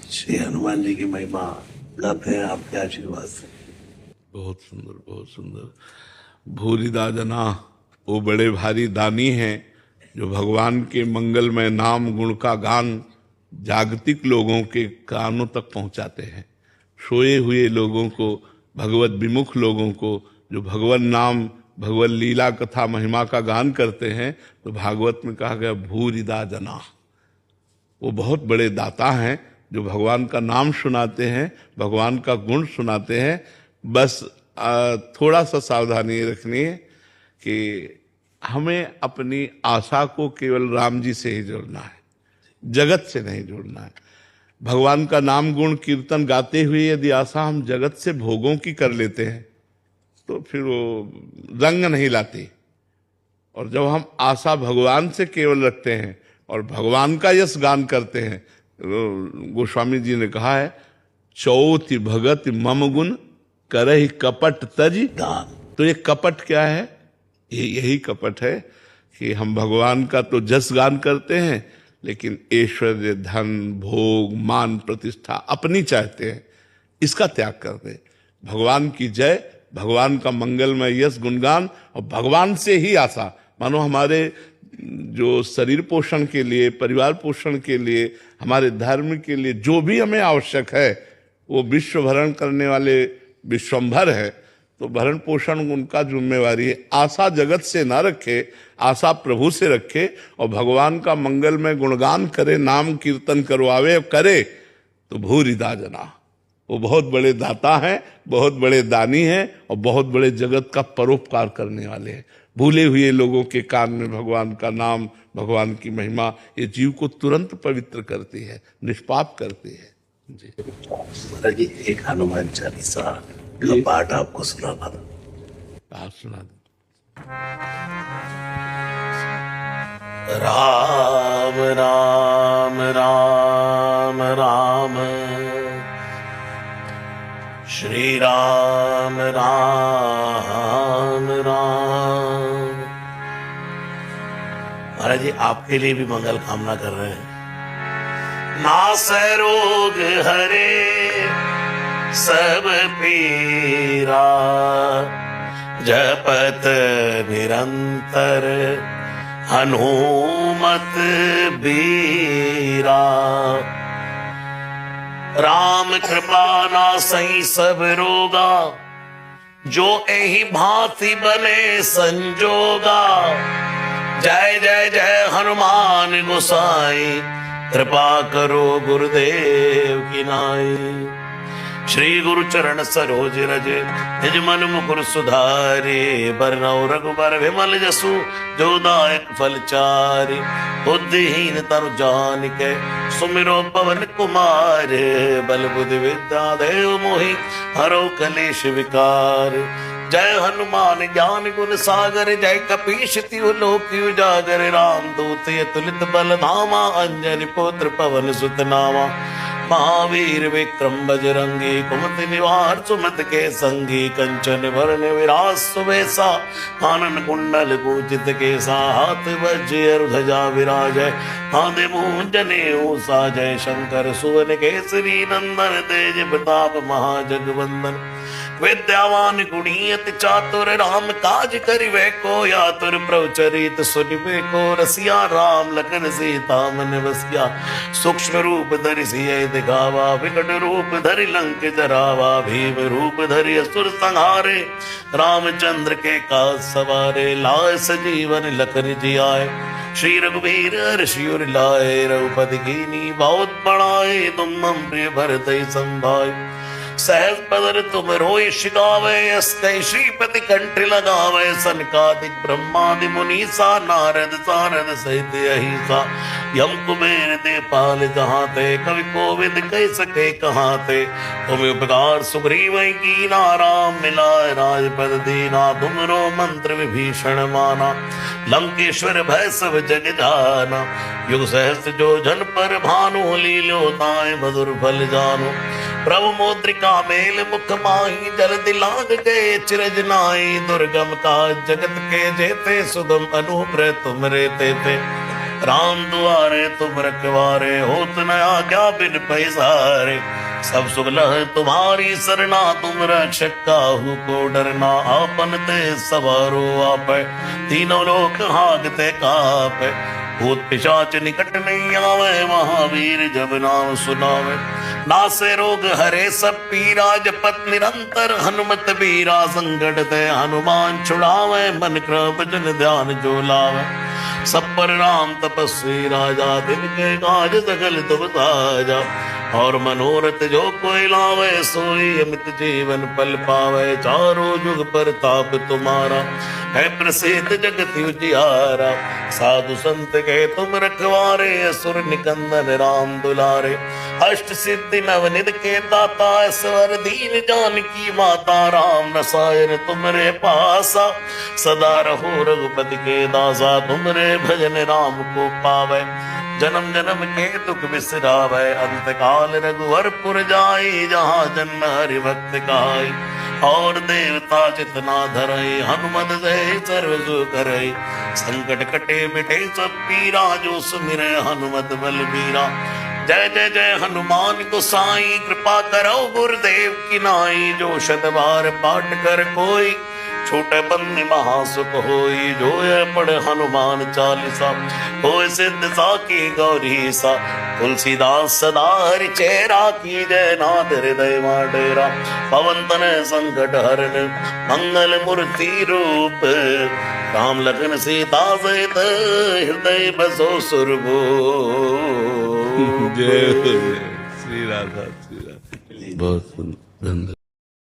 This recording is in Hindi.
श्री हनुमान जी की महिमा गाते हैं आपके आशीर्वाद से। बहुत सुंदर, बहुत सुंदर। भूरिदा जना, वो बड़े भारी दानी हैं जो भगवान के मंगलमय नाम गुण का गान जागतिक लोगों के कानों तक पहुंचाते हैं। सोए हुए लोगों को, भगवत विमुख लोगों को, जो भगवान नाम भगवत लीला कथा महिमा का गान करते हैं, तो भागवत में कहा गया भूरिदा जना, वो बहुत बड़े दाता हैं जो भगवान का नाम सुनाते हैं, भगवान का गुण सुनाते हैं। बस थोड़ा सा सावधानी रखनी है कि हमें अपनी आशा को केवल राम जी से ही जोड़ना है, जगत से नहीं जोड़ना है। भगवान का नाम गुण कीर्तन गाते हुए यदि आशा हम जगत से भोगों की कर लेते हैं तो फिर वो रंग नहीं लाती। और जब हम आशा भगवान से केवल रखते हैं और भगवान का यश गान करते हैं, गोस्वामी जी ने कहा है, चौथि भगत मम गुण करहि कपट तज दान। तो ये कपट क्या है? यही कपट है कि हम भगवान का तो जस गान करते हैं, लेकिन ऐश्वर्य, धन, भोग, मान, प्रतिष्ठा अपनी चाहते हैं, इसका त्याग कर दे। भगवान की जय, भगवान का मंगलमय यश गुणगान और भगवान से ही आशा। मानो हमारे जो शरीर पोषण के लिए, परिवार पोषण के लिए, हमारे धर्म के लिए जो भी हमें आवश्यक है, वो विश्व भरण करने वाले विश्वम्भर है, तो भरण पोषण उनका जिम्मेवारी है। आशा जगत से ना रखे, आशा प्रभु से रखे और भगवान का मंगलमय गुणगान करे, नाम कीर्तन करवावे करे, तो भूरिदा जना, वो बहुत बड़े दाता हैं, बहुत बड़े दानी हैं और बहुत बड़े जगत का परोपकार करने वाले हैं। भूले हुए लोगों के कान में भगवान का नाम, भगवान की महिमा, ये जीव को तुरंत पवित्र करती है, निष्पाप करती है। जी महाराज जी, एक हनुमान चालीसा का पाठ आपको सुनाना था, आप सुना दें। राम राम राम राम, श्री राम राम राम। महाराज जी, आपके लिए भी मंगल कामना कर रहे हैं। नासै रोग हरे सब पीरा, जपत निरंतर हनुमत बीरा। राम कृपा नासई सब रोगा, जो एहि भांति बने संजोगा। जय जय जय हनुमान गोसाई, कृपा करो गुरुदेव की नाई। श्री गुरु चरण सरोज रज, निज मन मुकुर सुधारे। बरनउँ रघुबर विमल जसु, जो दायक फल चारि। बुद्धिहीन तनु जानिके, सुमिरो पवन कुमार। बल बुद्धि विद्या देव मोहि, हरौ कलेश विकार। जय हनुमान ज्ञान गुण सागर, जय कपीश तिहु लोक उजागर। राम दूत अतुलित बल धामा, अंजनी पुत्र पवन सुत नामा। महावीर विक्रम बजरंगी, कुमति निवार सुमति के संगी। कंचन वरण विराज सुबेसा, कानन कुंडल कुंचित केसा। हाथ वज्र ध्वजा विराजय, कांधे मूंज जनेऊ साजय। शंकर सुवन केसरी नंदन, तेज प्रताप महाजगवंदन। विद्यावान गुणी अति चातुर, राम काज करिवे को आतुर। प्रभु चरित सुनिबे को रसिया, राम लखन सीता मन बसिया। सूक्ष्म रूप धरि सियहि दिखावा, विकट रूप धरि लंक जरावा। भीम रूप धरि असुर संहारे, रामचंद्र के काज सवारे। लाए सजीवन लखन जियाए, श्री रघुवीर हर्षि उर लाए। रघुपति कीन्ही बहुत बड़ाई, तुम मम प्रिय भरतहि संभाय। सहज बदन तुम रोय शिकावे, अस कहि श्रीपति कंठ लगावे। सनकादिक ब्रह्मादि मुनीसा, नारद सारद सहित अहिसा। यम कुबेर देवपाल जहाँ ते, कवि कोविद कहि सके कहाँ ते। तुम उपकार सुग्रीव कीना, राम मिलाए राजपद दीना। तुमरो मंत्र विभीषण माना, लंकेश्वर भय सब जग जाना। युग सहस्त्र जो जन पर भानु, लील्यो ताहि मधुर फल जानु। प्रभु मुद्रिका मेल मुख माही, जल दिलांग गए चिरज नाई। दुर्गम काज जगत के जेते, सुगम अनूप तुम रे ते। राम दुआरे तुम रखवारे, होत न आज्ञा बिन पैसारे। सब सुख लह तुम्हारी सरना, तुम रक्षक काहू को डरना। आपन ते सवारो आपै, तीनों लोक हागते कापै। भूत पिशाच निकट नहीं आवे, महावीर जब नाम सुनावे। नासे रोग हरे सब पीरा, जपत निरंतर हनुमत बीरा। संकट ते हनुमान छुड़ावे, मन क्रम जन ध्यान जो लावे। सब पर राम तपस्वी राजा, दिन के काज सकल तुम साजा। और मनोरथ जो कोई लावे, सोई अमित जीवन पल पावे। चारों जुग पर ताप तुम्हारा, है प्रसिद्ध जगत उजियारा। साधु संत के तुम रखवारे, असुर निकंदन राम दुलारे। अष्ट सिद्धि नवनिध के दाता, स्वर दीन जानकी माता। राम रसायन तुमरे पासा, सदा रहो रघुपति के दासा। तुमरे भजन राम को पावे, जन्म जन्म के दुख बिसरावे। अंत काल रघुवर पुर जाई, जहाँ जन्म हरि भक्त काई। और देवता जितना धरई, हनुमत से सर्व सुख करई। संकट कटे मिटे सब पीरा, जो सुमिरे हनुमत बलबीरा। जय जय जय हनुमान गोसाई, कृपा करो गुरुदेव की नाई। जो शत बार पाठ कर कोई, छोटे बंदी महासुख होई। जो ये पढ़े हनुमान चालीसा, होय सिद्ध साकी गौरी सा। तुलसीदास सदा हरि चेरा, की जय नाथ हृदय डेरा। पवन तनय संकट हरन, मंगल मूर्ति रूप। राम लखन सीता सहित, हृदय बसो सुरभूप। जय श्री राधा श्री राधा। बहुत सुंदर।